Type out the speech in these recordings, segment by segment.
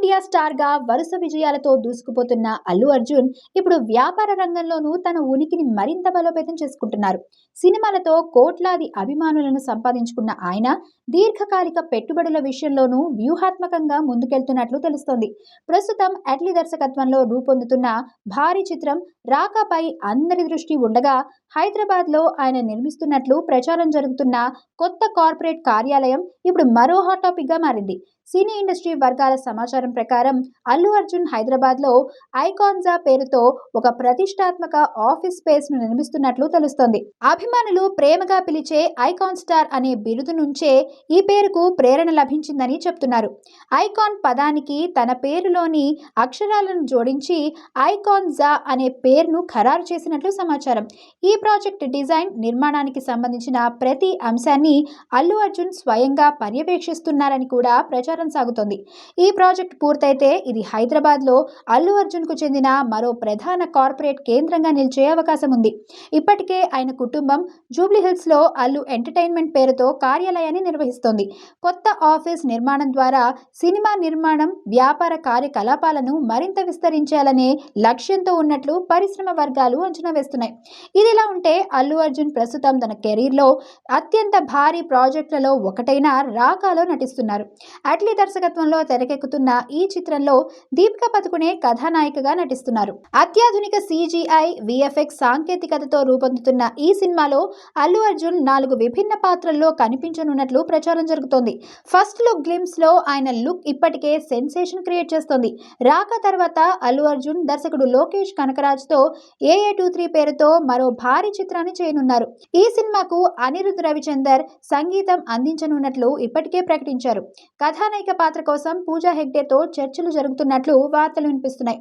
India స్టార్గా వరుస విజయాలతో దూసుకుపోతున్న అల్లు అర్జున్ ఇప్పుడు వ్యాపార రంగంలోనూ తన ఉనికిని మరింత బలోపేతం చేసుకుంటున్నారు. సినిమాలతో కోట్లాది అభిమానులను సంపాదించుకున్న ఆయన దీర్ఘకాలిక పెట్టుబడుల విషయంలోనూ వ్యూహాత్మకంగా ముందుకెళ్తున్నట్లు తెలుస్తోంది. ప్రస్తుతం అట్లీ దర్శకత్వంలో రూపొందుతున్న భారీ చిత్రం రాకాపై అందరి దృష్టి ఉండగా, హైదరాబాద్లో ఆయన నిర్మిస్తున్నట్లు ప్రచారం జరుగుతున్న కొత్త కార్పొరేట్ కార్యాలయం ఇప్పుడు మరో హాట్ టాపిక్గా మారింది. సినీ ఇండస్ట్రీ వర్గాల సమాచారం ప్రకారం అల్లు అర్జున్ హైదరాబాద్లో ఐకాన్జా పేరుతో ఒక ప్రతిష్టాత్మక ఆఫీస్ స్పేస్ ను నిర్మిస్తున్నట్లు తెలుస్తోంది. అభిమానులు ప్రేమగా పిలిచే ఐకాన్ స్టార్ అనే బిరుదు నుంచే ఈ పేరుకు ప్రేరణ లభించిందని చెప్తున్నారు. ఐకాన్ పదానికి తన పేరులోని అక్షరాలను జోడించి ఐకాన్జా అనే పేరును ఖరారు చేసినట్లు సమాచారం. ఈ ప్రాజెక్ట్ డిజైన్, నిర్మాణానికి సంబంధించిన ప్రతి అంశాన్ని అల్లు అర్జున్ స్వయంగా పర్యవేక్షిస్తున్నారని కూడా ప్రచారం సాగుతోంది. ఈ ప్రాజెక్ట్ పూర్తయితే ఇది హైదరాబాద్లో అల్లు అర్జున్ కు చెందిన మరో ప్రధాన కార్పొరేట్ కేంద్రంగా నిలిచే అవకాశం ఉంది. ఇప్పటికే ఆయన కుటుంబం జూబ్లీహిల్స్ లో అల్లు ఎంటర్టైన్మెంట్ పేరుతో కార్యాలయాన్ని నిర్వహిస్తోంది. కొత్త ఆఫీస్ నిర్మాణం ద్వారా సినిమా నిర్మాణం, వ్యాపార కార్యకలాపాలను మరింత విస్తరించాలనే లక్ష్యంతో ఉన్నట్లు పరిశ్రమ వర్గాలు అంచనా వేస్తున్నాయి. ఇదిలా ఉంటే అల్లు అర్జున్ ప్రస్తుతం తన కెరీర్లో అత్యంత భారీ ప్రాజెక్టులలో ఒకటైన రాకాలో నటిస్తున్నారు. అట్లీ దర్శకత్వంలో తెరకెక్కుతున్న ఈ చిత్రంలో దీపికా పదుకునే కథానాయికగా నటిస్తున్నారు. అత్యాధునిక CGI, VFX సాంకేతికతతో రూపొందుతున్న ఈ సినిమాలో అల్లు అర్జున్ 4 విభిన్న పాత్రల్లో కనిపించనున్నట్లు ప్రచారం జరుగుతోంది. ఫస్ట్ లుక్ గ్లిమ్స్ లో ఆయన లుక్ ఇప్పటికే సెన్సేషన్ క్రియేట్ చేస్తోంది. రాకా తర్వాత అల్లు అర్జున్ దర్శకుడు లోకేష్ కనకరాజ్ తో AA23 పేరుతో మరో భారీ చిత్రాన్ని చేయనున్నారు. ఈ సినిమాకు అనిరుద్ రవిచందర్ సంగీతం అందించనున్నట్లు ఇప్పటికే ప్రకటించారు. కథానాయిక పాత్ర కోసం పూజా హెగ్డేతో చర్చలు జరుగుతున్నట్లు వార్తలు వినిపిస్తున్నాయి.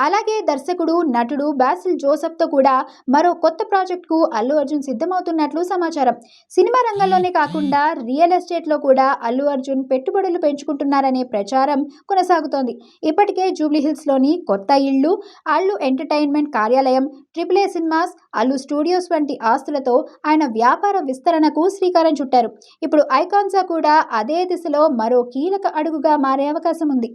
అలాగే దర్శకుడు, నటుడు బాసిల్ జోసెఫ్ తో కూడా మరో కొత్త ప్రాజెక్ట్ కు అల్లు అర్జున్ సిద్ధమవుతున్నట్లు సమాచారం. సినిమా రంగంలోనే కాకుండా రియల్ ఎస్టేట్ లో కూడా అల్లు అర్జున్ పెట్టుబడులు పెంచుకుంటున్నారనే ప్రచారం కొనసాగుతోంది. ఇప్పటికే జూబ్లీహిల్స్ లోని కొత్త ఇళ్లు, అల్లు ఎంటర్టైన్మెంట్ కార్యాలయం, AAA సినిమాస్, అల్లు స్టూడియోస్ వంటి ఆస్తులతో ఆయన వ్యాపార విస్తరణకు శ్రీకారం చుట్టారు. ఇప్పుడు ఐకాన్జా కూడా అదే దిశలో మరో కీలక అడుగుగా మారే అవకాశం ఉంది.